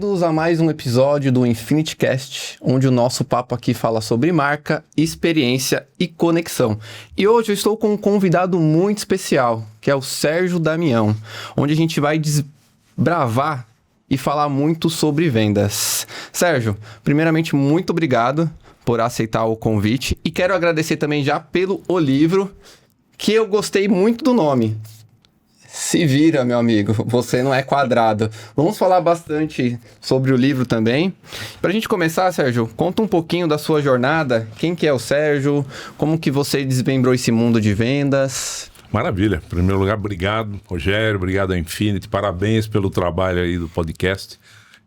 Bem-vindos a mais um episódio do Infinity Cast, onde o nosso papo aqui fala sobre marca, experiência e conexão. E hoje eu estou com um convidado muito especial, que é o Sérgio Damião, onde a gente vai desbravar e falar muito sobre vendas. Sérgio, primeiramente, muito obrigado por aceitar o convite e quero agradecer também já pelo livro, que eu gostei muito do nome. Se vira, meu amigo, você não é quadrado. Vamos falar bastante sobre o livro também. Para a gente começar, Sérgio, conta um pouquinho da sua jornada. Quem que é o Sérgio? Como que você desmembrou esse mundo de vendas? Maravilha. Em primeiro lugar, obrigado, Rogério. Obrigado à Infinity. Parabéns pelo trabalho aí do podcast.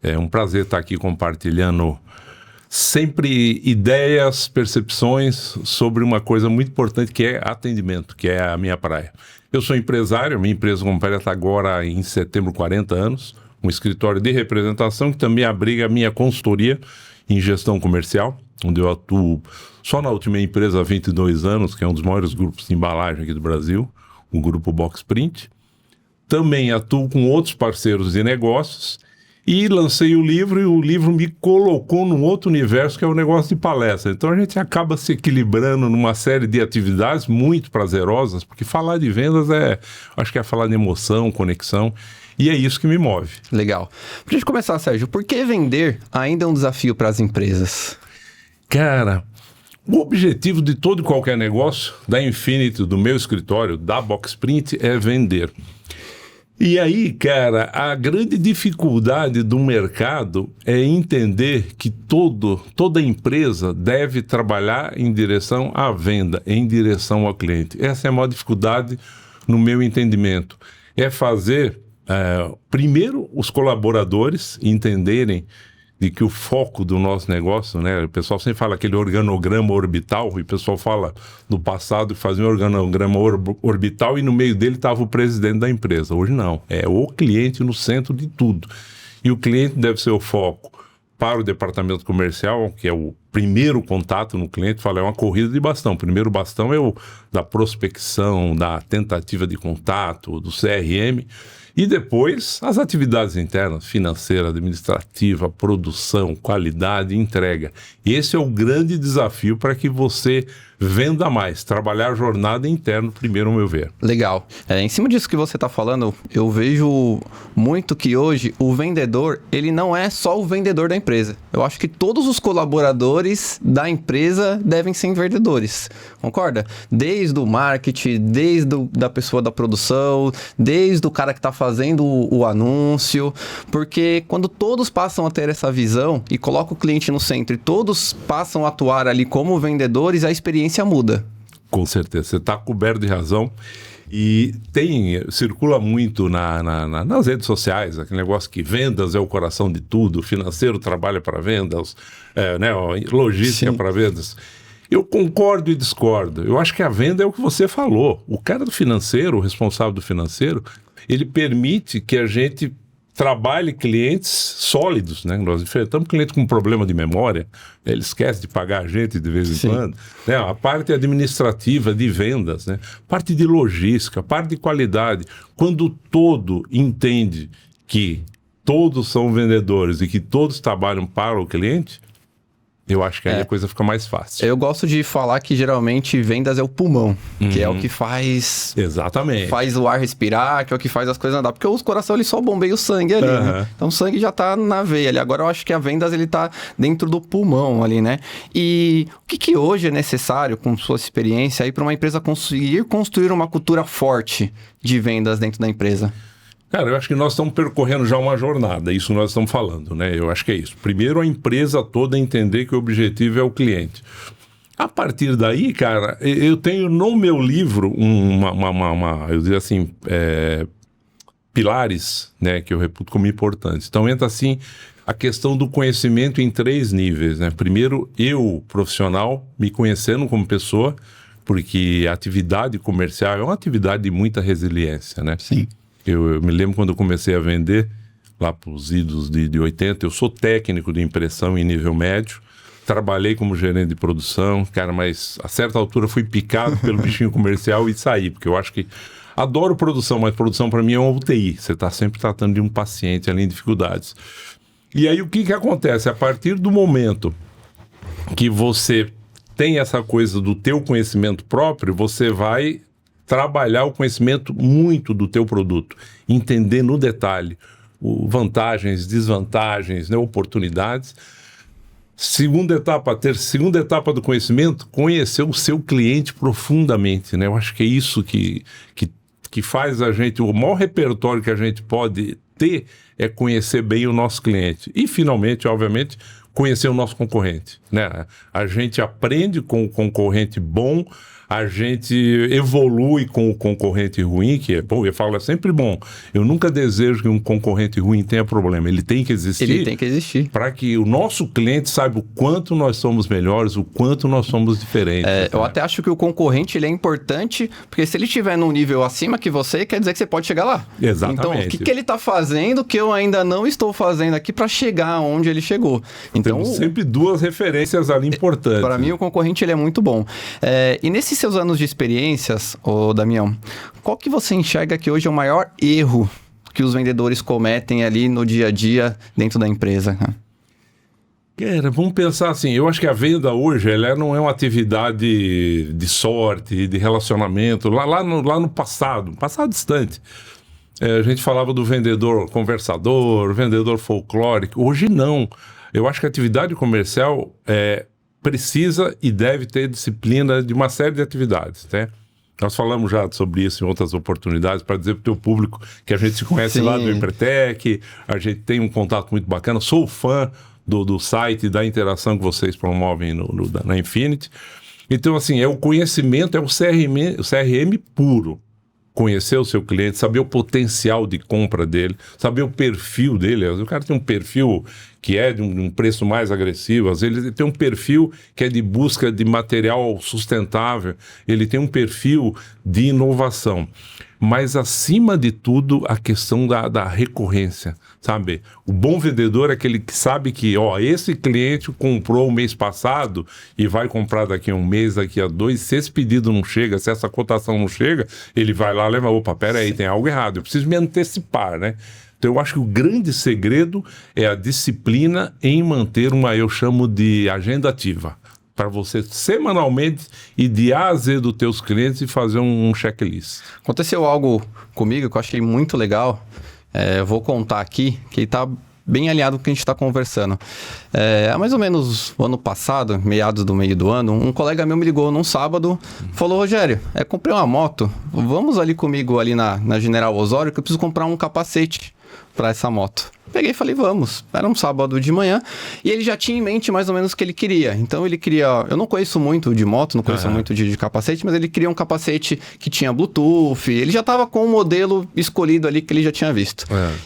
É um prazer estar aqui compartilhando sempre ideias, percepções sobre uma coisa muito importante que é atendimento, que é a minha praia. Eu sou empresário, minha empresa completa agora em setembro 40 anos, um escritório de representação que também abriga a minha consultoria em gestão comercial, onde eu atuo só na última empresa há 22 anos, que é um dos maiores grupos de embalagem aqui do Brasil, o grupo Box Print. Também atuo com outros parceiros de negócios e lancei o livro, e o livro me colocou num outro universo, que é o negócio de palestra. Então a gente acaba se equilibrando numa série de atividades muito prazerosas, porque falar de vendas acho que é falar de emoção, conexão, e é isso que me move. Legal. Pra gente começar, Sérgio, por que vender ainda é um desafio para as empresas? Cara, o objetivo de todo e qualquer negócio, da Infinity, do meu escritório, da Box Print, é vender. E aí, cara, a grande dificuldade do mercado é entender que toda empresa deve trabalhar em direção à venda, em direção ao cliente. Essa é a maior dificuldade no meu entendimento. É fazer, primeiro, os colaboradores entenderem de que o foco do nosso negócio, né? O pessoal sempre fala aquele organograma orbital, e o pessoal fala no passado que fazia um organograma orbital e no meio dele estava o presidente da empresa. Hoje não, é o cliente no centro de tudo. E o cliente deve ser o foco para o departamento comercial, que é o primeiro contato no cliente. Fala, é uma corrida de bastão. O primeiro bastão é o da prospecção, da tentativa de contato, do CRM. E depois, as atividades internas, financeira, administrativa, produção, qualidade, entrega. Esse é o grande desafio para que você venda mais, trabalhar a jornada interna primeiro, ao meu ver. Legal. Em cima disso que você está falando, eu vejo muito que hoje o vendedor, ele não é só o vendedor da empresa. Eu acho que todos os colaboradores da empresa devem ser vendedores. Concorda? Desde o marketing, da pessoa da produção, desde o cara que está fazendo o anúncio, porque quando todos passam a ter essa visão e colocam o cliente no centro e todos passam a atuar ali como vendedores, a experiência muda. Com certeza, você está coberto de razão. E circula muito nas redes sociais, aquele negócio que vendas é o coração de tudo, financeiro trabalha para vendas, logística para vendas. Eu concordo e discordo. Eu acho que a venda é o que você falou. O cara do financeiro, o responsável do financeiro, ele permite que a gente trabalhe clientes sólidos, né? Nós enfrentamos clientes com problema de memória, né? Ele esquece de pagar a gente de vez em quando. Né? A parte administrativa de vendas, né? Parte de logística, parte de qualidade. Quando todo entende que todos são vendedores e que todos trabalham para o cliente, eu acho que aí a coisa fica mais fácil. Eu gosto de falar que geralmente vendas é o pulmão, que é o que faz... Exatamente. Faz o ar respirar, que é o que faz as coisas andar. Porque o coração ele só bombeia o sangue ali, né? Então o sangue já tá na veia ali. Agora eu acho que a vendas ele tá dentro do pulmão ali, né? E o que hoje é necessário, com sua experiência, aí para uma empresa conseguir construir uma cultura forte de vendas dentro da empresa? Cara, eu acho que nós estamos percorrendo já uma jornada, isso nós estamos falando, né? Eu acho que é isso. Primeiro, a empresa toda entender que o objetivo é o cliente. A partir daí, cara, eu tenho no meu livro eu diria assim, pilares, né, que eu reputo como importantes. Então entra assim a questão do conhecimento em 3 níveis, né? Primeiro, eu, profissional, me conhecendo como pessoa, porque a atividade comercial é uma atividade de muita resiliência, né? Sim. Eu me lembro quando eu comecei a vender, lá para os idos de 80, eu sou técnico de impressão em nível médio, trabalhei como gerente de produção, cara, mas a certa altura fui picado pelo bichinho comercial e saí, porque eu acho que adoro produção, mas produção para mim é uma UTI, você está sempre tratando de um paciente ali em dificuldades. E aí o que acontece? A partir do momento que você tem essa coisa do teu conhecimento próprio, você vai trabalhar o conhecimento muito do teu produto, entender no detalhe vantagens, desvantagens, né, oportunidades. Segunda etapa do conhecimento, conhecer o seu cliente profundamente, né? Eu acho que é isso que faz a gente, o maior repertório que a gente pode ter é conhecer bem o nosso cliente. E, finalmente, obviamente, conhecer o nosso concorrente, né? A gente aprende com o concorrente bom, a gente evolui com o concorrente ruim, que é bom, eu falo, é sempre bom. Eu nunca desejo que um concorrente ruim tenha problema. Ele tem que existir. Ele tem que existir. Para que o nosso cliente saiba o quanto nós somos melhores, o quanto nós somos diferentes. Eu até acho que o concorrente ele é importante, porque se ele estiver num nível acima que você, quer dizer que você pode chegar lá. Exatamente. Então, o que ele está fazendo que eu ainda não estou fazendo aqui para chegar onde ele chegou? Então, temos sempre duas referências ali importantes. Para mim, o concorrente ele é muito bom. E nesses seus anos de experiências, Damião, qual que você enxerga que hoje é o maior erro que os vendedores cometem ali no dia a dia dentro da empresa? Cara, vamos pensar assim, eu acho que a venda hoje, ela não é uma atividade de sorte, de relacionamento. Lá no passado distante, a gente falava do vendedor conversador, vendedor folclórico. Hoje não. Eu acho que a atividade comercial precisa e deve ter disciplina de uma série de atividades, né? Nós falamos já sobre isso em outras oportunidades para dizer para o teu público que a gente se conhece lá do Empretec, a gente tem um contato muito bacana, sou fã do site, da interação que vocês promovem na Infinity. Então, assim, é o conhecimento, é o CRM puro. Conhecer o seu cliente, saber o potencial de compra dele, saber o perfil dele. O cara tem um perfil que é de um preço mais agressivo, às vezes ele tem um perfil que é de busca de material sustentável, ele tem um perfil de inovação. Mas, acima de tudo, a questão da recorrência, sabe? O bom vendedor é aquele que sabe que, esse cliente comprou o mês passado e vai comprar daqui a um mês, daqui a 2. Se esse pedido não chega, se essa cotação não chega, ele vai lá e leva, peraí, tem algo errado. Eu preciso me antecipar, né? Então, eu acho que o grande segredo é a disciplina em manter eu chamo de agenda ativa. Para você semanalmente ir de A a Z dos teus clientes e fazer um checklist. Aconteceu algo comigo que eu achei muito legal. Eu vou contar aqui, que está bem alinhado com o que a gente está conversando. Há mais ou menos o ano passado, meados do meio do ano, um colega meu me ligou num sábado, falou: Rogério, comprei uma moto, vamos ali comigo ali na General Osório que eu preciso comprar um capacete para essa moto. Peguei e falei, vamos. Era um sábado de manhã e ele já tinha em mente mais ou menos o que ele queria. Então ele queria... Eu não conheço muito de moto, não conheço muito de capacete, mas ele queria um capacete que tinha Bluetooth. Ele já estava com um modelo escolhido ali que ele já tinha visto.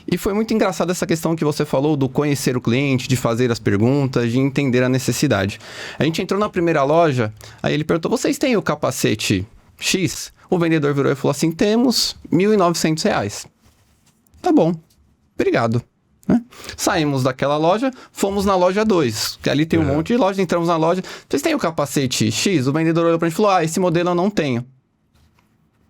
E foi muito engraçado essa questão que você falou do conhecer o cliente, de fazer as perguntas, de entender a necessidade. A gente entrou na primeira loja, aí ele perguntou, vocês têm o capacete X? O vendedor virou e falou assim, temos R$1.900. Tá bom, obrigado. Saímos daquela loja, fomos na loja 2, que ali tem um monte de lojas, entramos na loja, vocês têm o capacete X? O vendedor olhou pra gente e falou, esse modelo eu não tenho.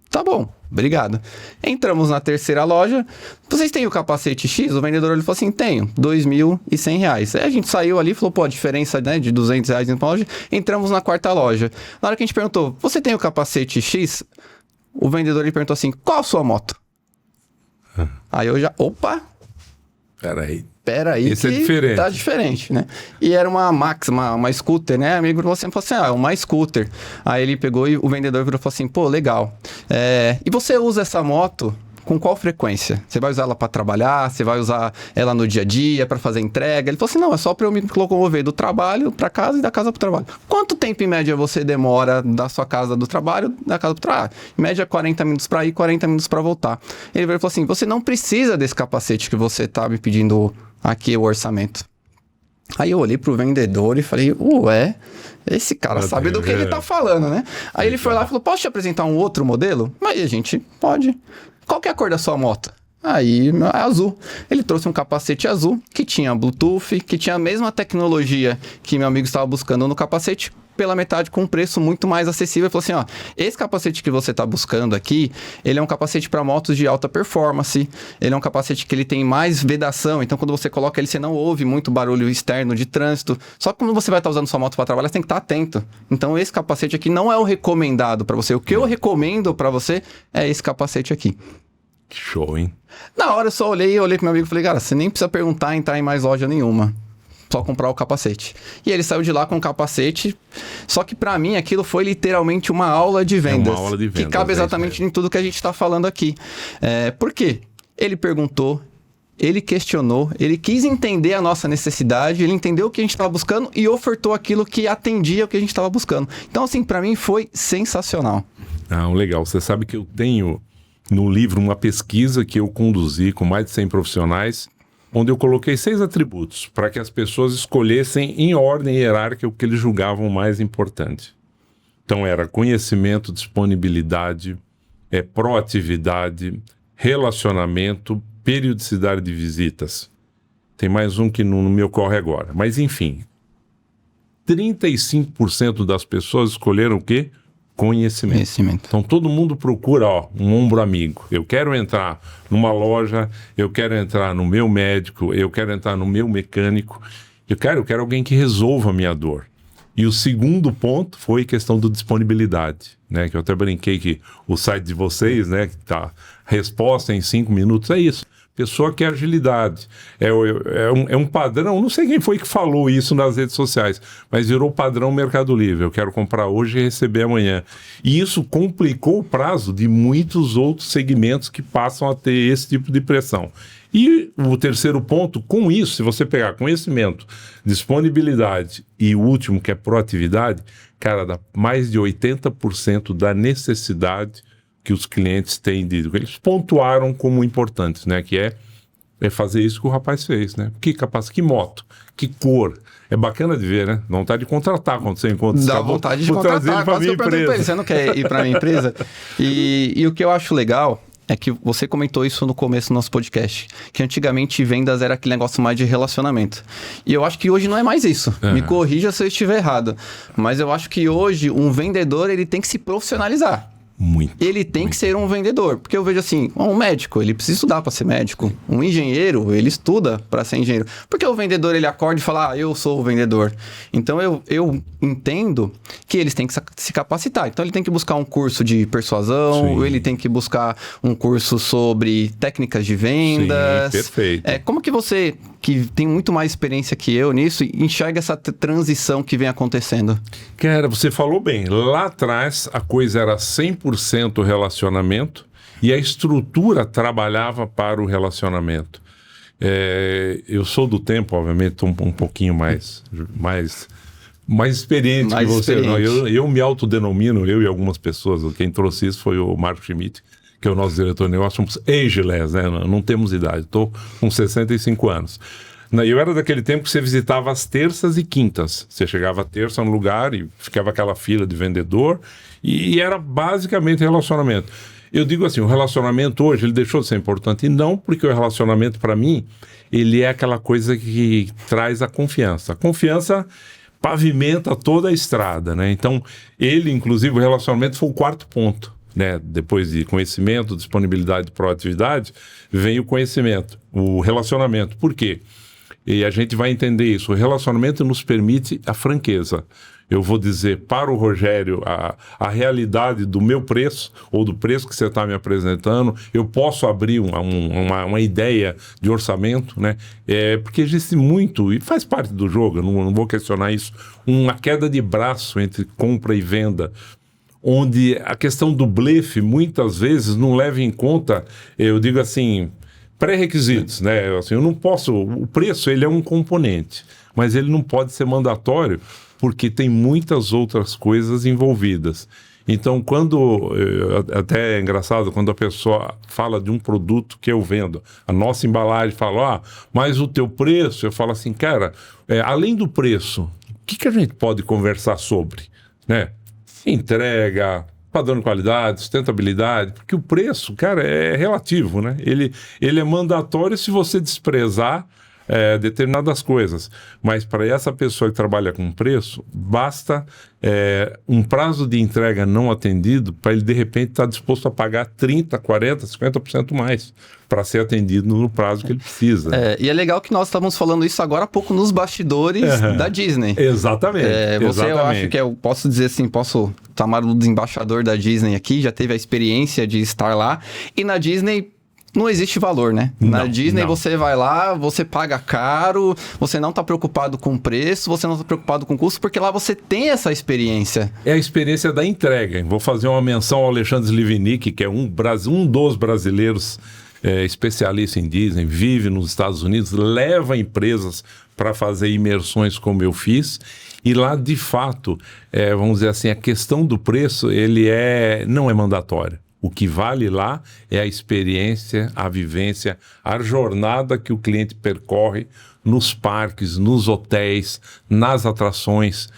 Tá bom, obrigado. Entramos na terceira loja, vocês têm o capacete X? O vendedor olhou e falou assim, tenho, R$2.100. Aí a gente saiu ali e falou, a diferença, né, de R$200 na loja. Entramos na quarta loja. Na hora que a gente perguntou, você tem o capacete X? O vendedor ele perguntou assim, qual a sua moto? Aí eu já, Peraí, esse é diferente. Tá diferente, né? E era uma Max, uma scooter, né? Amigo falou assim, uma scooter. Aí ele pegou e o vendedor virou e falou assim, legal. E você usa essa moto com qual frequência? Você vai usar ela para trabalhar? Você vai usar ela no dia a dia para fazer entrega? Ele falou assim, não, é só para eu me locomover do trabalho para casa e da casa para o trabalho. Quanto tempo em média você demora da sua casa do trabalho, da casa para o trabalho? Em média 40 minutos para ir, 40 minutos para voltar. Ele falou assim, você não precisa desse capacete que você tá me pedindo aqui o orçamento. Aí eu olhei pro vendedor e falei, esse cara sabe do que ele tá falando, né? Aí ele foi lá e falou, posso te apresentar um outro modelo? Aí a gente, pode. Qual que é a cor da sua moto? Aí, é azul. Ele trouxe um capacete azul, que tinha Bluetooth, que tinha a mesma tecnologia que meu amigo estava buscando no capacete, pela metade com um preço muito mais acessível. Ele falou assim, ó, esse capacete que você está buscando aqui, ele é um capacete para motos de alta performance, ele é um capacete que ele tem mais vedação, então quando você coloca ele, você não ouve muito barulho externo de trânsito. Só que quando você vai estar usando sua moto para trabalhar, você tem que estar atento. Então esse capacete aqui não é o recomendado para você. O que eu recomendo para você é esse capacete aqui. Show, hein? Na hora eu só olhei pro meu amigo e falei, cara, você nem precisa perguntar, entrar em mais loja nenhuma. Só comprar o capacete. E ele saiu de lá com o capacete. Só que pra mim aquilo foi literalmente uma aula de vendas. Uma aula de vendas. Que cabe exatamente em tudo que a gente tá falando aqui. Por quê? Ele perguntou, ele questionou, ele quis entender a nossa necessidade, ele entendeu o que a gente estava buscando e ofertou aquilo que atendia o que a gente estava buscando. Então, assim, pra mim foi sensacional. Legal. Você sabe que eu tenho no livro uma pesquisa que eu conduzi com mais de 100 profissionais, onde eu coloquei 6 atributos para que as pessoas escolhessem em ordem hierárquica o que eles julgavam mais importante. Então era conhecimento, disponibilidade, proatividade, relacionamento, periodicidade de visitas. Tem mais um que não me ocorre agora. Mas enfim, 35% das pessoas escolheram o quê? Conhecimento. Então todo mundo procura um ombro amigo. Eu quero entrar numa loja, eu quero entrar no meu médico, eu quero entrar no meu mecânico, eu quero alguém que resolva a minha dor. E o segundo ponto foi questão da disponibilidade, né? Que eu até brinquei que o site de vocês, né? Que tá resposta em 5 minutos, é isso. Pessoa quer agilidade. É um padrão, não sei quem foi que falou isso nas redes sociais, mas virou padrão Mercado Livre. Eu quero comprar hoje e receber amanhã. E isso complicou o prazo de muitos outros segmentos que passam a ter esse tipo de pressão. E o terceiro ponto, com isso, se você pegar conhecimento, disponibilidade e o último, que é proatividade, cara, dá mais de 80% da necessidade que os clientes têm eles pontuaram como importantes, né? Que é fazer isso que o rapaz fez, né? Que moto, que cor. É bacana de ver, né? Dá vontade de contratar quando você encontra esse Dá vontade de contratar, quase que eu perguntei pra ele, você não quer ir pra minha empresa? E o que eu acho legal é que você comentou isso no começo do nosso podcast, que antigamente vendas era aquele negócio mais de relacionamento. E eu acho que hoje não é mais isso. Me corrija se eu estiver errado. Mas eu acho que hoje um vendedor ele tem que se profissionalizar. Ele tem que ser um vendedor, porque eu vejo assim, um médico, ele precisa estudar para ser médico, um engenheiro, ele estuda para ser engenheiro, porque o vendedor, ele acorda e fala, eu sou o vendedor. Então eu entendo que eles têm que se capacitar, então ele tem que buscar um curso de persuasão, ou ele tem que buscar um curso sobre técnicas de vendas. Sim, perfeito. Como que você, que tem muito mais experiência que eu nisso, enxerga essa transição que vem acontecendo? Cara, você falou bem, lá atrás a coisa era 100% relacionamento e a estrutura trabalhava para o relacionamento. Eu sou do tempo, obviamente, estou um pouquinho mais experiente que você. Não, eu me autodenomino, eu e algumas pessoas, quem trouxe isso foi o Marco Schmidt, que é o nosso diretor de negócio, somos ageless, né? Não temos idade, estou com 65 anos. Eu era daquele tempo que você visitava as terças e quintas. Você chegava a terça no lugar e ficava aquela fila de vendedor e era basicamente relacionamento. Eu digo assim, o relacionamento hoje, ele deixou de ser importante. E não porque o relacionamento, para mim, ele é aquela coisa que traz a confiança. A confiança pavimenta toda a estrada, né? Então, inclusive, o relacionamento foi o quarto ponto, né? Depois de conhecimento, disponibilidade e proatividade, vem o conhecimento, o relacionamento. Por quê? E a gente vai entender isso. O relacionamento nos permite a franqueza. Eu vou dizer para o Rogério a realidade do meu preço ou do preço que você está me apresentando. Eu posso abrir uma ideia de orçamento, né? Porque existe muito, e faz parte do jogo, eu não vou questionar isso, uma queda de braço entre compra e venda, onde a questão do blefe muitas vezes não leva em conta, eu digo assim, pré-requisitos, né? Assim, eu não posso, o preço ele é um componente, mas ele não pode ser mandatório porque tem muitas outras coisas envolvidas. Então, até é engraçado quando a pessoa fala de um produto que eu vendo, a nossa embalagem fala, mas o teu preço, eu falo assim, cara, além do preço, o que a gente pode conversar sobre, né? Entrega, padrão de qualidade, sustentabilidade, porque o preço, cara, é relativo, né? Ele é mandatório se você desprezar determinadas coisas. Mas para essa pessoa que trabalha com preço, basta um prazo de entrega não atendido para ele, de repente, estar disposto a pagar 30%, 40%, 50% mais para ser atendido no prazo que ele precisa. E é legal que nós estávamos falando isso agora há pouco nos bastidores da Disney. Exatamente. Eu acho que eu posso dizer assim, posso chamar do embaixador da Disney aqui, já teve a experiência de estar lá. E na Disney não existe valor, né? Na Disney você vai lá, você paga caro, você não está preocupado com preço, você não está preocupado com custo, porque lá você tem essa experiência. É a experiência da entrega. Vou fazer uma menção ao Alexandre Slivnik, que é um dos brasileiros especialista em Disney, vive nos Estados Unidos, leva empresas para fazer imersões como eu fiz. E lá, de fato, vamos dizer assim, a questão do preço, ele não é mandatório. O que vale lá é a experiência, a vivência, a jornada que o cliente percorre nos parques, nos hotéis, nas atrações.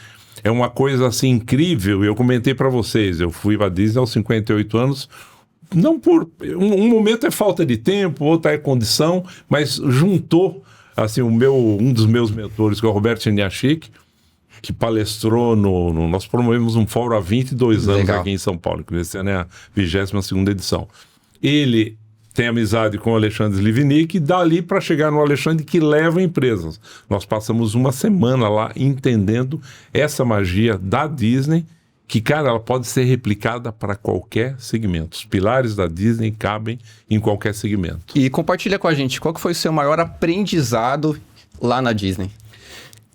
É uma coisa assim incrível. Eu comentei para vocês, eu fui para a Disney aos 58 anos, não por... Um momento é falta de tempo, outro é condição, mas juntou assim, um dos meus mentores, que é o Roberto Cheniachik, que palestrou nós promovemos um fórum há 22 anos aqui em São Paulo, que esse ano é a 22ª edição. Ele tem amizade com o Alexandre Slivnik e dali para chegar no Alexandre que leva empresas. Nós passamos uma semana lá entendendo essa magia da Disney, que, cara, ela pode ser replicada para qualquer segmento. Os pilares da Disney cabem em qualquer segmento. E compartilha com a gente, qual que foi o seu maior aprendizado lá na Disney?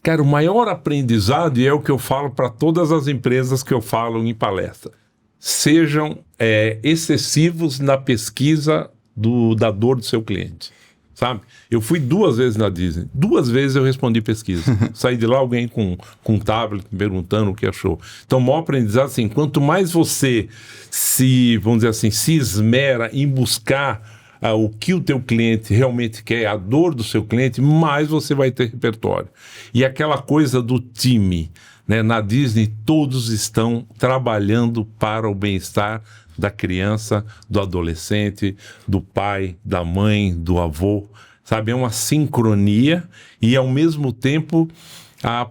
Cara, o maior aprendizado, e é o que eu falo para todas as empresas que eu falo em palestra, sejam excessivos na pesquisa da dor do seu cliente, sabe? Eu fui 2 vezes na Disney, 2 vezes eu respondi pesquisa. Saí de lá alguém com um tablet perguntando o que achou. Então, o maior aprendizado, assim, quanto mais você vamos dizer assim, se esmera em buscar o que o teu cliente realmente quer, a dor do seu cliente, mais você vai ter repertório. E aquela coisa do time, né? Na Disney todos estão trabalhando para o bem-estar da criança, do adolescente, do pai, da mãe, do avô, sabe? É uma sincronia e, ao mesmo tempo,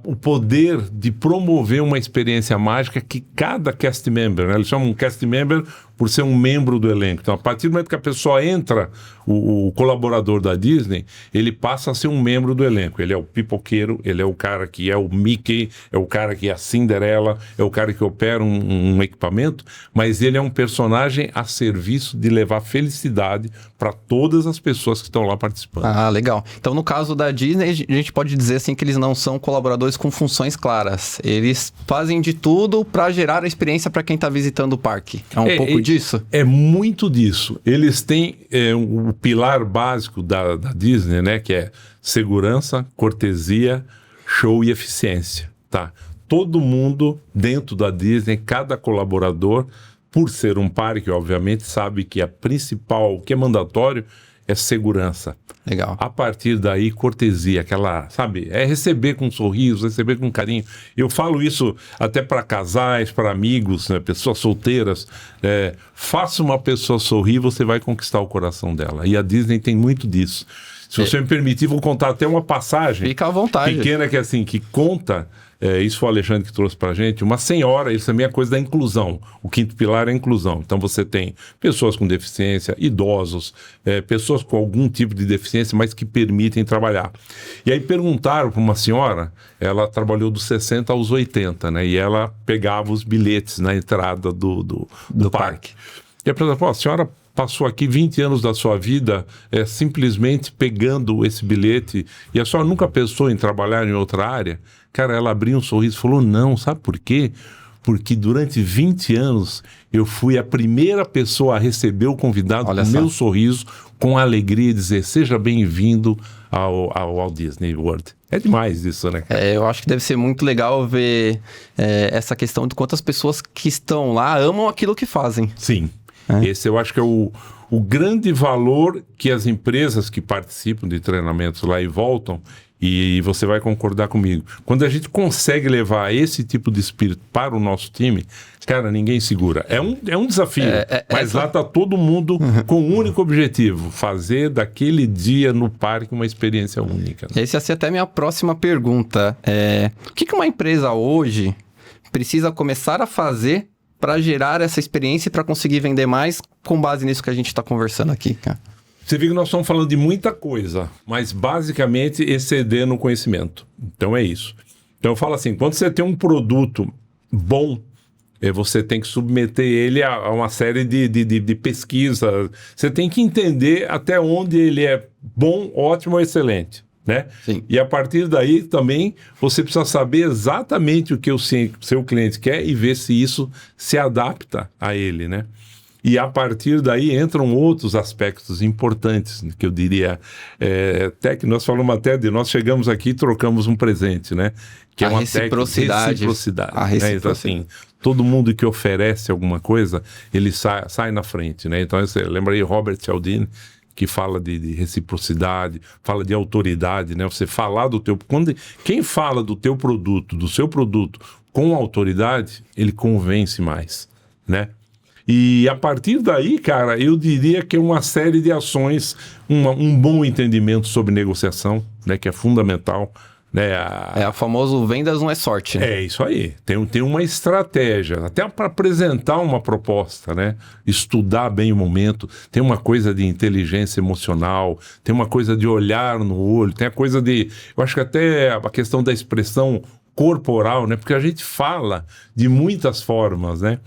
o poder de promover uma experiência mágica que cada cast member, né? Eles chamam um cast member por ser um membro do elenco. Então, a partir do momento que a pessoa entra, o colaborador da Disney, ele passa a ser um membro do elenco. Ele é o pipoqueiro, ele é o cara que é o Mickey, é o cara que é a Cinderela, é o cara que opera um equipamento, mas ele é um personagem a serviço de levar felicidade para todas as pessoas que estão lá participando. Ah, legal. Então, no caso da Disney, a gente pode dizer assim que eles não são colaboradores com funções claras. Eles fazem de tudo para gerar a experiência para quem está visitando o parque. É um pouco disso? É muito disso. Eles têm o pilar básico da Disney, né, que é segurança, cortesia, show e eficiência. Tá? Todo mundo dentro da Disney, cada colaborador, por ser um parque, obviamente, sabe que a principal, o que é mandatório, é segurança. Legal. A partir daí, cortesia, aquela, sabe, é receber com um sorriso, receber com carinho. Eu falo isso até para casais, para amigos, né, pessoas solteiras. Faça uma pessoa sorrir, você vai conquistar o coração dela. E a Disney tem muito disso. Se você me permitir, vou contar até uma passagem. Fica à vontade. Pequena que assim, que conta, isso foi o Alexandre que trouxe pra gente, uma senhora, isso também é coisa da inclusão. O 5º pilar é a inclusão. Então você tem pessoas com deficiência, idosos, pessoas com algum tipo de deficiência, mas que permitem trabalhar. E aí perguntaram para uma senhora, ela trabalhou dos 60 aos 80, né? E ela pegava os bilhetes na entrada do parque. E a pessoa falou, a senhora passou aqui 20 anos da sua vida simplesmente pegando esse bilhete e a senhora nunca pensou em trabalhar em outra área? Cara, ela abriu um sorriso e falou, não, sabe por quê? Porque durante 20 anos eu fui a primeira pessoa a receber o convidado com meu sorriso, com alegria e dizer, seja bem-vindo ao Walt Disney World. É demais isso, né, cara? Eu acho que deve ser muito legal ver essa questão de quantas pessoas que estão lá amam aquilo que fazem. Sim. Esse eu acho que é o grande valor que as empresas que participam de treinamentos lá e voltam, E você vai concordar comigo. Quando a gente consegue levar esse tipo de espírito para o nosso time, cara, ninguém segura. É um desafio, mas lá está todo mundo com um único objetivo: fazer daquele dia no parque uma experiência única. Essa ia ser até a minha próxima pergunta. O que uma empresa hoje precisa começar a fazer para gerar essa experiência e para conseguir vender mais com base nisso que a gente está conversando aqui, cara? Você vê que nós estamos falando de muita coisa, mas basicamente exceder no conhecimento. Então é isso. Então eu falo assim, quando você tem um produto bom, você tem que submeter ele a uma série de pesquisas. Você tem que entender até onde ele é bom, ótimo ou excelente, né? Sim. E a partir daí também você precisa saber exatamente o que o seu cliente quer e ver se isso se adapta a ele, né? E a partir daí entram outros aspectos importantes, que eu diria, até que nós falamos nós chegamos aqui e trocamos um presente, né? Que é uma reciprocidade. A reciprocidade. Então, assim, todo mundo que oferece alguma coisa, ele sai na frente, né? Então, você lembra aí Robert Cialdini, que fala de reciprocidade, fala de autoridade, né? Você falar do teu... Quem fala do teu produto, do seu produto, com autoridade, ele convence mais, né? E a partir daí, cara, eu diria que é uma série de ações, um bom entendimento sobre negociação, né, que é fundamental. Né, a famoso vendas não é sorte. Né? É isso aí. Tem uma estratégia, até para apresentar uma proposta, né? Estudar bem o momento. Tem uma coisa de inteligência emocional, tem uma coisa de olhar no olho, tem a coisa de... Eu acho que até a questão da expressão corporal, né? Porque a gente fala de muitas formas, né?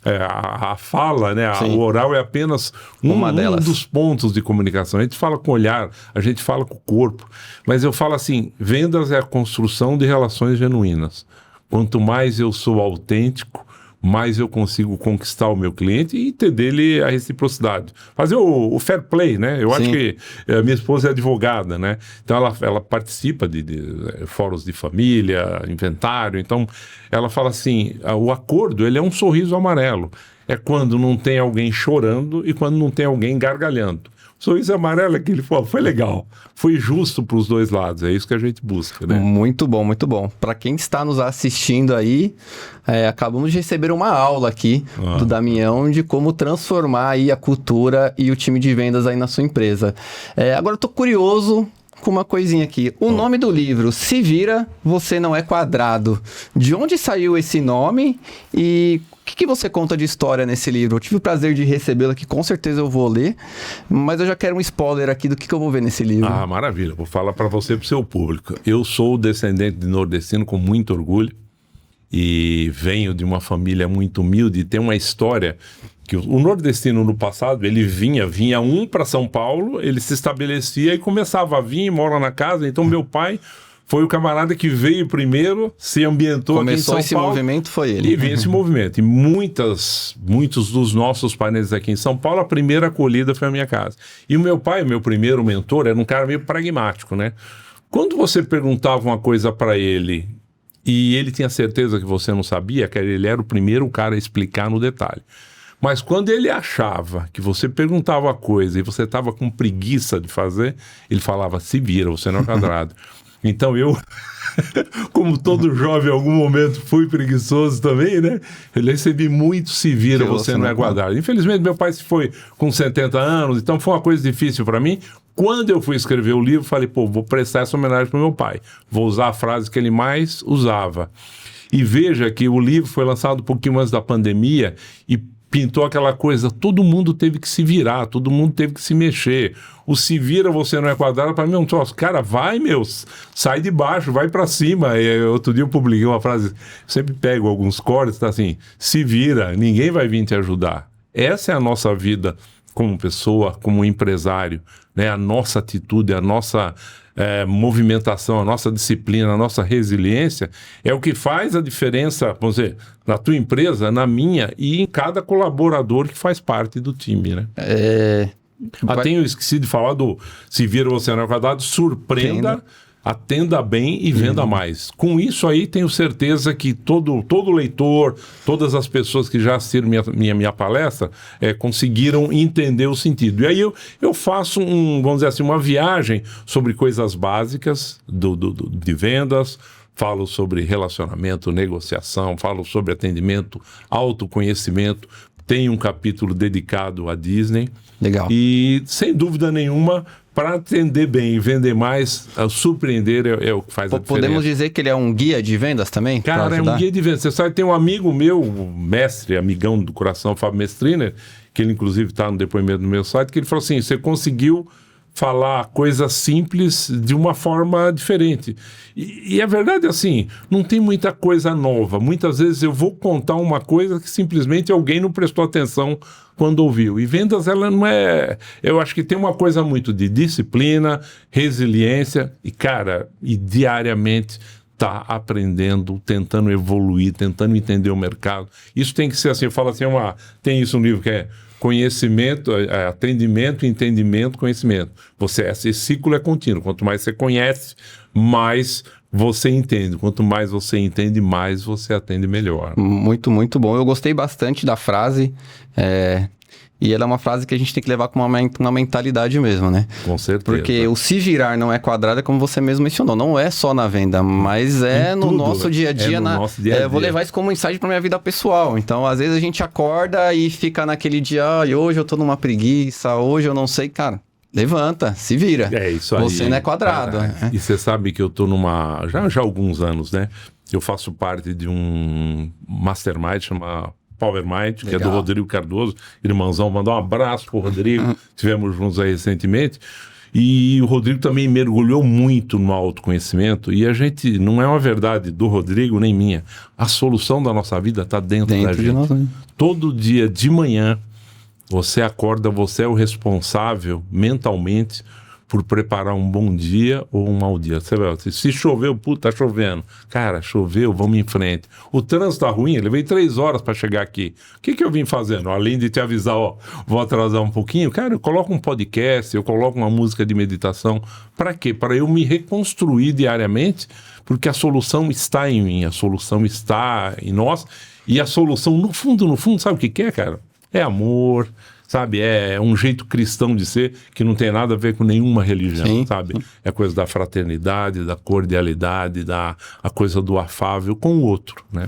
A fala, né? O oral é apenas um dos pontos de comunicação. A gente fala com o olhar, a gente fala com o corpo. Mas eu falo assim, vendas é a construção de relações genuínas. Quanto mais eu sou autêntico, mais eu consigo conquistar o meu cliente e ter dele a reciprocidade. Fazer o fair play, né? Eu acho que minha esposa é advogada, né? Então ela participa de fóruns de família, inventário. Então ela fala assim, o acordo, ele é um sorriso amarelo. É quando não tem alguém chorando e quando não tem alguém gargalhando. O sorriso amarelo é que ele falou, foi legal, foi justo para os dois lados, é isso que a gente busca, né? Muito bom, muito bom. Para quem está nos assistindo aí, acabamos de receber uma aula aqui do Damião de como transformar aí a cultura e o time de vendas aí na sua empresa. Agora eu tô curioso com uma coisinha aqui. O nome do livro, Se Vira, Você Não É Quadrado. De onde saiu esse nome e o que você conta de história nesse livro? Eu tive o prazer de recebê-lo aqui, com certeza eu vou ler, mas eu já quero um spoiler aqui do que eu vou ver nesse livro. Ah, maravilha. Vou falar para você e para o seu público. Eu sou descendente de nordestino com muito orgulho e venho de uma família muito humilde e tem uma história que o nordestino no passado, ele vinha para São Paulo, ele se estabelecia e começava a vir, mora na casa. Então meu pai foi o camarada que veio primeiro, se ambientou aqui em São Paulo. Começou esse movimento, foi ele. E veio esse movimento. E muitos dos nossos painéis aqui em São Paulo, a primeira acolhida foi a minha casa. E o meu pai, o meu primeiro mentor, era um cara meio pragmático, né? Quando você perguntava uma coisa para ele e ele tinha certeza que você não sabia, que ele era o primeiro cara a explicar no detalhe. Mas quando ele achava que você perguntava a coisa e você estava com preguiça de fazer, ele falava, se vira, você não é quadrado. Então eu, como todo jovem, em algum momento fui preguiçoso também, né? Eu recebi muito se vira, você não é quadrado. Infelizmente meu pai se foi com 70 anos, então foi uma coisa difícil para mim. Quando eu fui escrever o livro, falei, vou prestar essa homenagem para o meu pai. Vou usar a frase que ele mais usava. E veja que o livro foi lançado um pouquinho antes da pandemia e pintou aquela coisa, todo mundo teve que se virar, todo mundo teve que se mexer. O se vira, você não é quadrado, para mim é um troço. Cara, vai, sai de baixo, vai para cima. Outro dia eu publiquei uma frase, sempre pego alguns cortes, tá assim, se vira, ninguém vai vir te ajudar. Essa é a nossa vida como pessoa, como empresário, né? A nossa atitude, a nossa movimentação, a nossa disciplina, a nossa resiliência é o que faz a diferença, vamos dizer, na tua empresa, na minha e em cada colaborador que faz parte do time, né? Tenho esquecido de falar do Se Vira, Você Não é Quadrado, surpreenda atenda bem e venda mais. Com isso aí, tenho certeza que todo leitor, todas as pessoas que já assistiram minha palestra, conseguiram entender o sentido. E aí eu faço, vamos dizer assim, uma viagem sobre coisas básicas de vendas, falo sobre relacionamento, negociação, falo sobre atendimento, autoconhecimento. Tem um capítulo dedicado à Disney. Legal. E, sem dúvida nenhuma, para atender bem e vender mais, surpreender é o que faz a diferença. Podemos dizer que ele é um guia de vendas também? Cara, é um guia de vendas. Você sabe, tem um amigo meu, mestre, amigão do coração, Fábio Mestriner, que ele inclusive está no depoimento do meu site, que ele falou assim, você conseguiu falar coisas simples de uma forma diferente. E a verdade é assim, não tem muita coisa nova. Muitas vezes eu vou contar uma coisa que simplesmente alguém não prestou atenção quando ouviu. E vendas, ela não é... Eu acho que tem uma coisa muito de disciplina, resiliência e, cara, e diariamente tá aprendendo, tentando evoluir, tentando entender o mercado. Isso tem que ser assim, eu falo assim, tem isso no livro que é conhecimento, atendimento, entendimento, conhecimento. Esse ciclo é contínuo. Quanto mais você conhece, mais você entende. Quanto mais você entende, mais você atende melhor. Muito, muito bom. Eu gostei bastante da frase. E ela é uma frase que a gente tem que levar com uma mentalidade mesmo, né? Com certeza. Porque o se virar não é quadrado, é como você mesmo mencionou. Não é só na venda, mas no nosso dia a dia. Eu vou levar isso como insight para minha vida pessoal. Então, às vezes a gente acorda e fica naquele dia, hoje eu tô numa preguiça, hoje eu não sei. Cara, levanta, se vira. É isso aí. Você não é quadrado. E você sabe que eu tô já há alguns anos, né? Eu faço parte de um mastermind, chama PowerMind, que é do Rodrigo Cardoso, irmãozão, mandar um abraço pro Rodrigo, tivemos juntos aí recentemente, e o Rodrigo também mergulhou muito no autoconhecimento, e a gente, não é uma verdade do Rodrigo nem minha, a solução da nossa vida está dentro da gente. De nós, né? Todo dia de manhã, você acorda, você é o responsável mentalmente por preparar um bom dia ou um mau dia. Você vai, se choveu, tá chovendo. Cara, choveu, vamos em frente. O trânsito tá ruim, eu levei 3 horas para chegar aqui. O que eu vim fazendo? Além de te avisar, vou atrasar um pouquinho, cara, eu coloco um podcast, eu coloco uma música de meditação. Para quê? Para eu me reconstruir diariamente, porque a solução está em mim, a solução está em nós, e a solução, no fundo, sabe o que é, cara? É amor, sabe? É um jeito cristão de ser que não tem nada a ver com nenhuma religião, sim, sabe? Sim. É coisa da fraternidade, da cordialidade, a coisa do afável com o outro, né?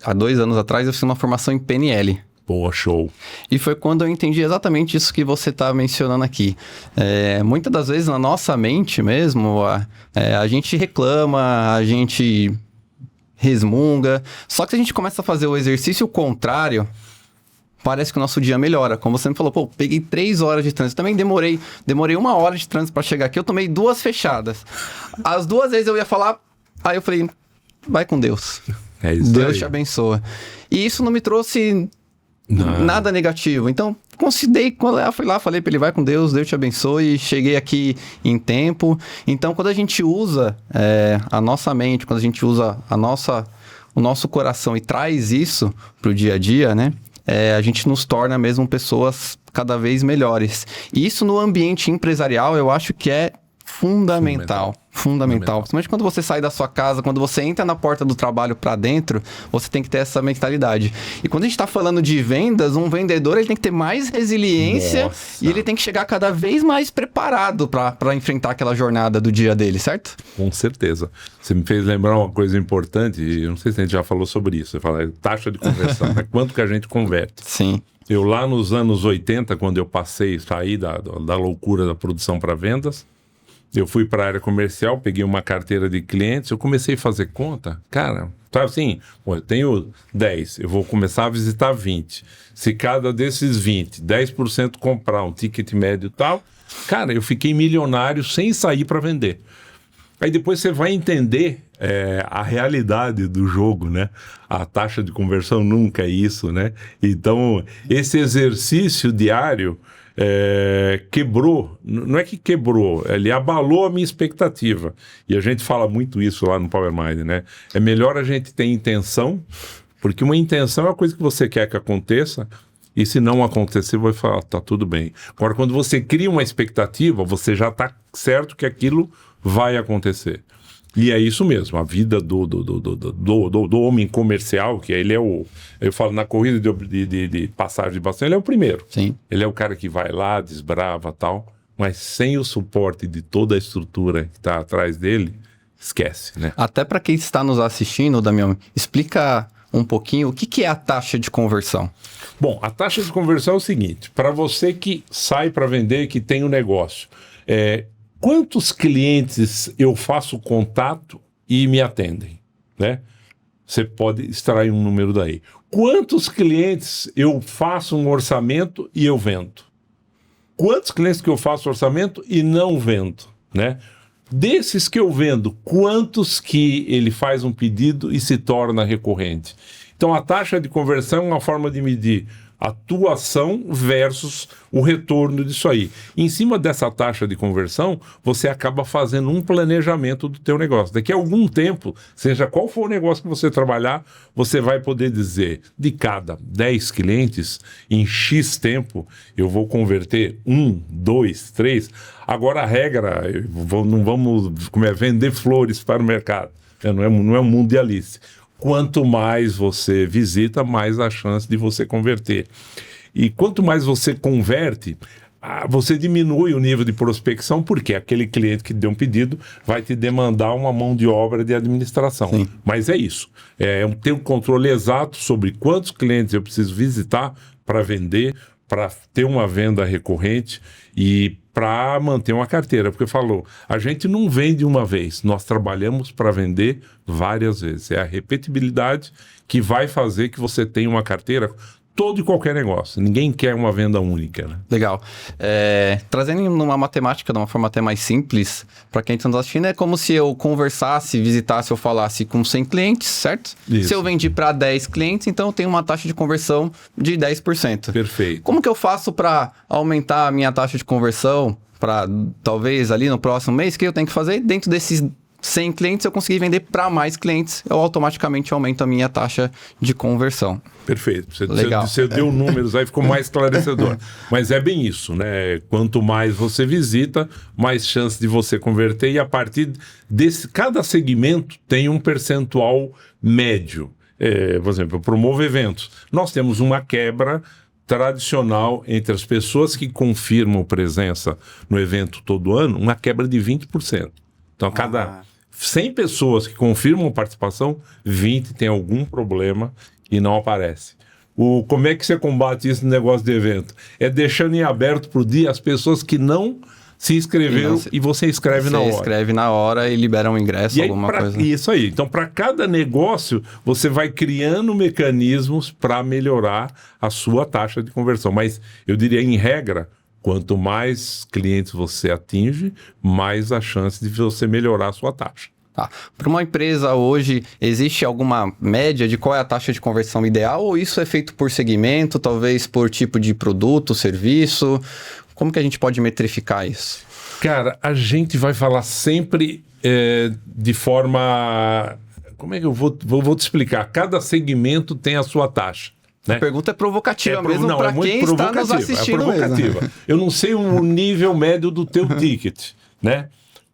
Há 2 anos atrás, eu fiz uma formação em PNL. Boa, show. E foi quando eu entendi exatamente isso que você está mencionando aqui. Muitas das vezes, na nossa mente mesmo, a gente reclama, a gente resmunga. Só que se a gente começa a fazer o exercício contrário, parece que o nosso dia melhora. Como você me falou, peguei 3 horas de trânsito. Também demorei 1 hora de trânsito para chegar aqui. Eu tomei 2 fechadas. As 2 vezes eu ia falar, aí eu falei, vai com Deus. É isso Deus aí. te abençoa. E isso não me trouxe nada negativo. Então, considerei, fui lá, falei para ele, vai com Deus, Deus te abençoe. Cheguei aqui em tempo. Então, quando a gente usa a nossa mente, quando a gente usa o nosso coração e traz isso pro dia a dia, né? A gente nos torna mesmo pessoas cada vez melhores. E isso no ambiente empresarial, eu acho que é fundamental. Principalmente quando você sai da sua casa, quando você entra na porta do trabalho para dentro, você tem que ter essa mentalidade. E quando a gente está falando de vendas, um vendedor ele tem que ter mais resiliência. Nossa. E ele tem que chegar cada vez mais preparado para enfrentar aquela jornada do dia dele, certo? Com certeza. Você me fez lembrar uma coisa importante, e eu não sei se a gente já falou sobre isso. Você fala taxa de conversão, né? Quanto que a gente converte. Sim. Eu lá nos anos 80, quando eu saí da loucura da produção para vendas, eu fui para a área comercial, peguei uma carteira de clientes, eu comecei a fazer conta. Cara, sabe assim, eu tenho 10, eu vou começar a visitar 20. Se cada desses 20, 10% comprar um ticket médio e tal, cara, eu fiquei milionário sem sair para vender. Aí depois você vai entender a realidade do jogo, né? A taxa de conversão nunca é isso, né? Então, esse exercício diário quebrou, não é que quebrou, ele abalou a minha expectativa. E a gente fala muito isso lá no PowerMind, né? É melhor a gente ter intenção, porque uma intenção é uma coisa que você quer que aconteça, e se não acontecer, vai falar, tá tudo bem. Agora, quando você cria uma expectativa, você já tá certo que aquilo vai acontecer. E é isso mesmo, a vida do homem comercial, que ele é eu falo, na corrida de passagem de bastão, ele é o primeiro. Sim. Ele é o cara que vai lá, desbrava e tal, mas sem o suporte de toda a estrutura que está atrás dele, esquece, né? Até para quem está nos assistindo, Damião, explica um pouquinho o que é a taxa de conversão. Bom, a taxa de conversão é o seguinte, para você que sai para vender, que tem um negócio, quantos clientes eu faço contato e me atendem, né? Você pode extrair um número daí. Quantos clientes eu faço um orçamento e eu vendo? Quantos clientes que eu faço orçamento e não vendo, né? Desses que eu vendo, quantos que ele faz um pedido e se torna recorrente? Então, a taxa de conversão é uma forma de medir a tua ação versus o retorno disso aí. Em cima dessa taxa de conversão, você acaba fazendo um planejamento do teu negócio. Daqui a algum tempo, seja qual for o negócio que você trabalhar, você vai poder dizer, de cada 10 clientes, em X tempo, eu vou converter 1, 2, 3. Agora a regra, não vamos vender flores para o mercado. Não é um mundialista. Quanto mais você visita, mais a chance de você converter. E quanto mais você converte, você diminui o nível de prospecção, porque aquele cliente que deu um pedido vai te demandar uma mão de obra de administração. Sim. Mas é isso. Ter um controle exato sobre quantos clientes eu preciso visitar para vender, para ter uma venda recorrente e para manter uma carteira, porque falou, a gente não vende uma vez, nós trabalhamos para vender várias vezes. É a repetibilidade que vai fazer que você tenha uma carteira todo e qualquer negócio. Ninguém quer uma venda única, né? Legal. Trazendo numa matemática, de uma forma até mais simples, para quem está nos assistindo, é como se eu conversasse, visitasse ou falasse com 100 clientes, certo? Isso. Se eu vendi para 10 clientes, então eu tenho uma taxa de conversão de 10%. Perfeito. Como que eu faço para aumentar a minha taxa de conversão para talvez ali no próximo mês? O que eu tenho que fazer? Dentro desses 100 clientes, eu conseguir vender para mais clientes, eu automaticamente aumento a minha taxa de conversão. Perfeito. Legal. Você deu números aí, ficou mais esclarecedor. Mas é bem isso, né? Quanto mais você visita, mais chance de você converter. E a partir desse... Cada segmento tem um percentual médio. Por exemplo, eu promovo eventos. Nós temos uma quebra tradicional entre as pessoas que confirmam presença no evento todo ano, uma quebra de 20%. Então, a cada 100 pessoas que confirmam participação, 20 tem algum problema e não aparece. Como é que você combate isso no negócio de evento? É deixando em aberto para o dia as pessoas que não se inscreveram e você escreve na hora. Você escreve na hora e libera um ingresso, alguma coisa. Isso aí. Então, para cada negócio, você vai criando mecanismos para melhorar a sua taxa de conversão. Mas eu diria, em regra, quanto mais clientes você atinge, mais a chance de você melhorar a sua taxa. Tá. Para uma empresa hoje, existe alguma média de qual é a taxa de conversão ideal? Ou isso é feito por segmento, talvez por tipo de produto, serviço? Como que a gente pode metrificar isso? Cara, a gente vai falar sempre de forma... Como é que eu vou te explicar? Cada segmento tem a sua taxa. Né? A pergunta é provocativa mesmo para quem está nos assistindo. É provocativa. Mesmo. Eu não sei o nível médio do teu ticket, né?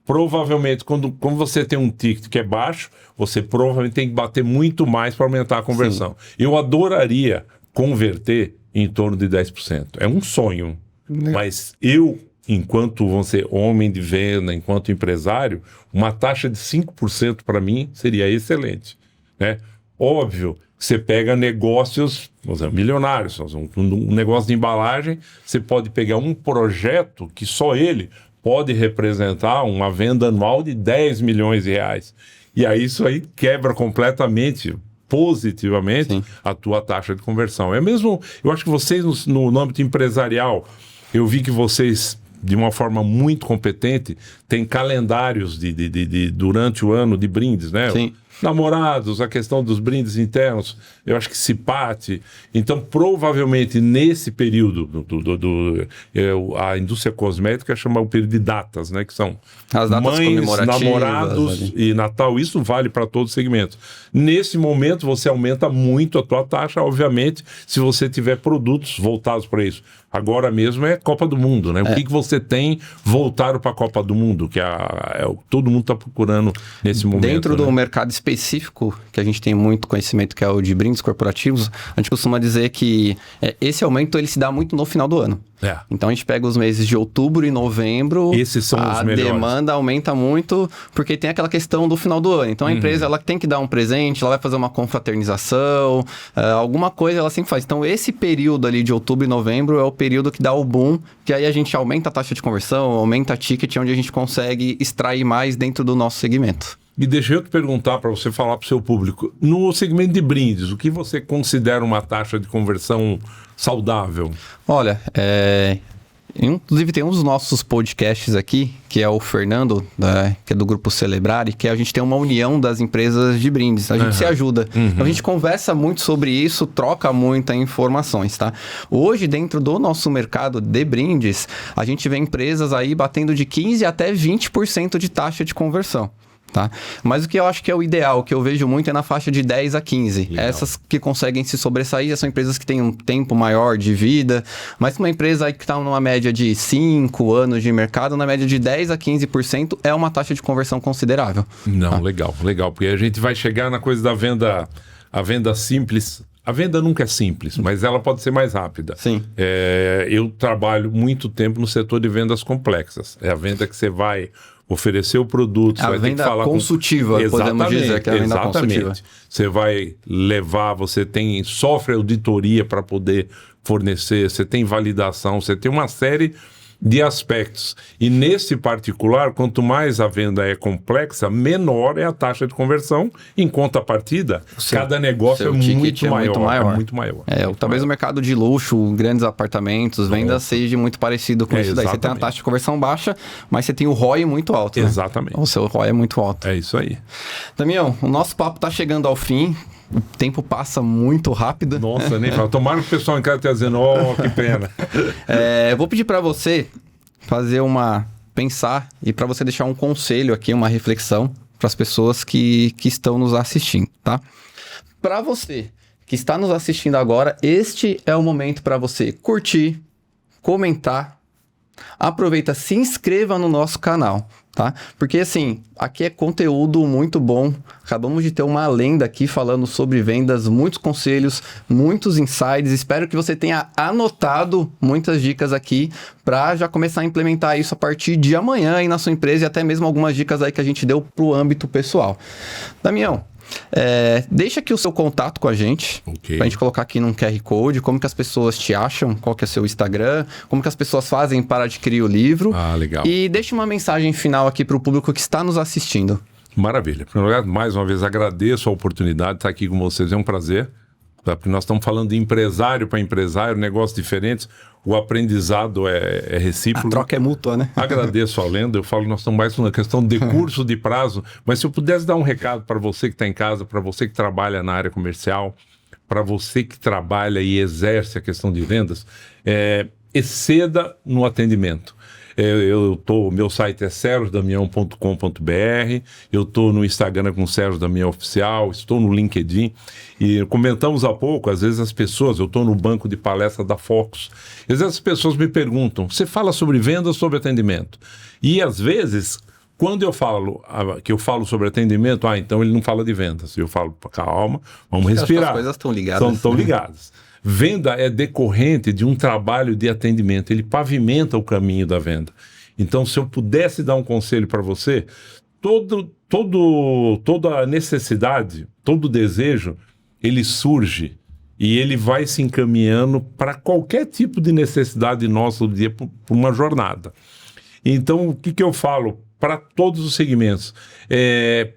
Provavelmente, quando você tem um ticket que é baixo, você provavelmente tem que bater muito mais para aumentar a conversão. Sim. Eu adoraria converter em torno de 10%. É um sonho. Mas eu, enquanto você homem de venda, enquanto empresário, uma taxa de 5% para mim seria excelente. Né? Óbvio, você pega negócios, vamos dizer, milionários, um negócio de embalagem, você pode pegar um projeto que só ele pode representar uma venda anual de 10 milhões de reais. E aí isso aí quebra completamente, positivamente, sim, a tua taxa de conversão. É mesmo, eu acho que vocês no âmbito empresarial, eu vi que vocês, de uma forma muito competente, têm calendários durante o ano de brindes, né? Sim. namorados, a questão dos brindes internos, eu acho que CIPAT. Então, provavelmente, nesse período, a indústria cosmética chama o período de datas, né? Que são as datas mães, namorados e Natal. Isso vale para todo segmento. Nesse momento, você aumenta muito a tua taxa, obviamente, se você tiver produtos voltados para isso. Agora mesmo é Copa do Mundo, né? O que você tem voltado para a Copa do Mundo, que todo mundo está procurando nesse momento. Dentro do mercado específico, que a gente tem muito conhecimento, que é o de brindes corporativos, a gente costuma dizer que esse aumento ele se dá muito no final do ano. Então a gente pega os meses de outubro e novembro, esses são os melhores. A demanda aumenta muito, porque tem aquela questão do final do ano. Então a empresa ela tem que dar um presente, ela vai fazer uma confraternização, alguma coisa ela sempre faz. Então esse período ali de outubro e novembro é o período que dá o boom, que aí a gente aumenta a taxa de conversão, aumenta a ticket, onde a gente consegue extrair mais dentro do nosso segmento. E deixa eu te perguntar para você falar para o seu público, no segmento de brindes, o que você considera uma taxa de conversão saudável? Olha, inclusive tem um dos nossos podcasts aqui, que é o Fernando, que é do Grupo Celebrare, que a gente tem uma união das empresas de brindes, a gente se ajuda. Então a gente conversa muito sobre isso, troca muitas informações, tá? Hoje, dentro do nosso mercado de brindes, a gente vê empresas aí batendo de 15% até 20% de taxa de conversão. Tá? Mas o que eu acho que é o ideal, o que eu vejo muito é na faixa de 10 a 15. Legal. Essas que conseguem se sobressair são empresas que têm um tempo maior de vida, mas uma empresa aí que está numa média de 5 anos de mercado, na média de 10 a 15% é uma taxa de conversão considerável. Não, tá? Legal, porque a gente vai chegar na coisa da venda, a venda simples. A venda nunca é simples, mas ela pode ser mais rápida. Sim. Eu trabalho muito tempo no setor de vendas complexas. É a venda que você vai oferecer o produto. A venda consultiva, podemos dizer que é a venda consultiva. Você vai levar, sofre auditoria para poder fornecer, você tem validação, você tem uma série de aspectos. E nesse particular, quanto mais a venda é complexa, menor é a taxa de conversão. Em contrapartida, cada negócio é muito maior. Talvez o mercado de luxo, grandes apartamentos, vendas seja muito parecido com isso daí. Você tem uma taxa de conversão baixa, mas você tem o ROI muito alto. Exatamente. Né? O seu ROI é muito alto. É isso aí. Damião, o nosso papo está chegando ao fim. O tempo passa muito rápido. Nossa, nem fala. Tomara que o pessoal em casa esteja dizendo, que pena. Eu vou pedir para você pensar e para você deixar um conselho aqui, uma reflexão para as pessoas que estão nos assistindo, tá? Para você que está nos assistindo agora, este é o momento para você curtir, comentar, aproveita, se inscreva no nosso canal, tá? Porque assim, aqui é conteúdo muito bom. Acabamos de ter uma lenda aqui falando sobre vendas, muitos conselhos, muitos insights. Espero que você tenha anotado muitas dicas aqui para já começar a implementar isso a partir de amanhã aí na sua empresa e até mesmo algumas dicas aí que a gente deu para o âmbito pessoal. Damião, deixa aqui o seu contato com a gente, pra gente colocar aqui num QR Code, como que as pessoas te acham, qual que é o seu Instagram, como que as pessoas fazem para adquirir o livro. Legal. E deixa uma mensagem final aqui para o público que está nos assistindo. Maravilha. Em primeiro lugar, mais uma vez, agradeço a oportunidade de estar aqui com vocês, é um prazer. Porque nós estamos falando de empresário para empresário, negócios diferentes, o aprendizado é recíproco. A troca é mútua, né? Agradeço a lenda, eu falo que nós estamos mais numa questão de curso, de prazo, mas se eu pudesse dar um recado para você que está em casa, para você que trabalha na área comercial, para você que trabalha e exerce a questão de vendas, exceda no atendimento. Meu site é sergiodamião.com.br, eu estou no Instagram com Sérgio Damião Oficial, estou no LinkedIn e comentamos há pouco, às vezes as pessoas, eu estou no banco de palestra da Focus, às vezes as pessoas me perguntam, você fala sobre vendas ou sobre atendimento? E às vezes, quando eu falo sobre atendimento, então ele não fala de vendas, eu falo, calma, vamos respirar. As coisas estão ligadas. Estão ligadas. Venda é decorrente de um trabalho de atendimento, ele pavimenta o caminho da venda. Então, se eu pudesse dar um conselho para você, toda a necessidade, todo desejo, ele surge e ele vai se encaminhando para qualquer tipo de necessidade nossa do dia, por uma jornada. Então, o que eu falo para todos os segmentos?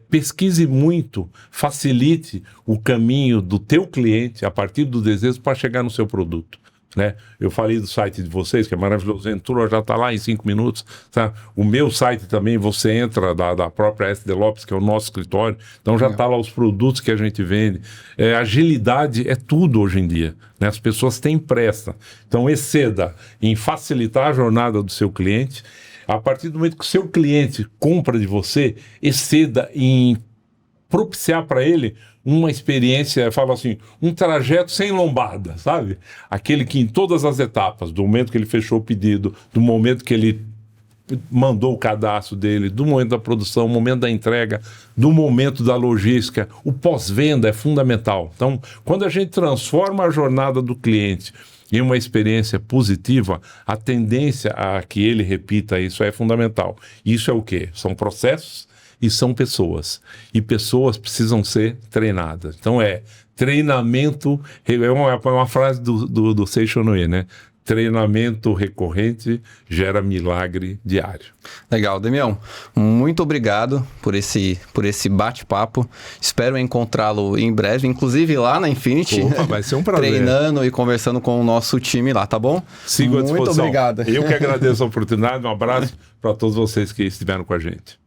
Pesquise muito, facilite o caminho do teu cliente a partir do desejo para chegar no seu produto. né? Eu falei do site de vocês, que é maravilhoso. Entrou, já está lá em 5 minutos. Tá? O meu site também, você entra da própria SD Lopes, que é o nosso escritório. Então já está lá os produtos que a gente vende. Agilidade é tudo hoje em dia, né? As pessoas têm pressa. Então exceda em facilitar a jornada do seu cliente. A partir do momento que o seu cliente compra de você, exceda em propiciar para ele uma experiência, fala assim, um trajeto sem lombada, sabe? Aquele que em todas as etapas, do momento que ele fechou o pedido, do momento que ele mandou o cadastro dele, do momento da produção, do momento da entrega, do momento da logística, o pós-venda é fundamental. Então, quando a gente transforma a jornada do cliente em uma experiência positiva, a tendência a que ele repita isso é fundamental. Isso é o quê? São processos e são pessoas. E pessoas precisam ser treinadas. Então treinamento, é uma frase do Seisho Noe, né? Treinamento recorrente gera milagre diário. Legal, Demião. Muito obrigado por esse bate-papo. Espero encontrá-lo em breve, inclusive lá na Infinity. Opa, vai ser um prazer. Treinando e conversando com o nosso time lá, tá bom? Sigo à disposição. Muito obrigado. Eu que agradeço a oportunidade. Um abraço para todos vocês que estiveram com a gente.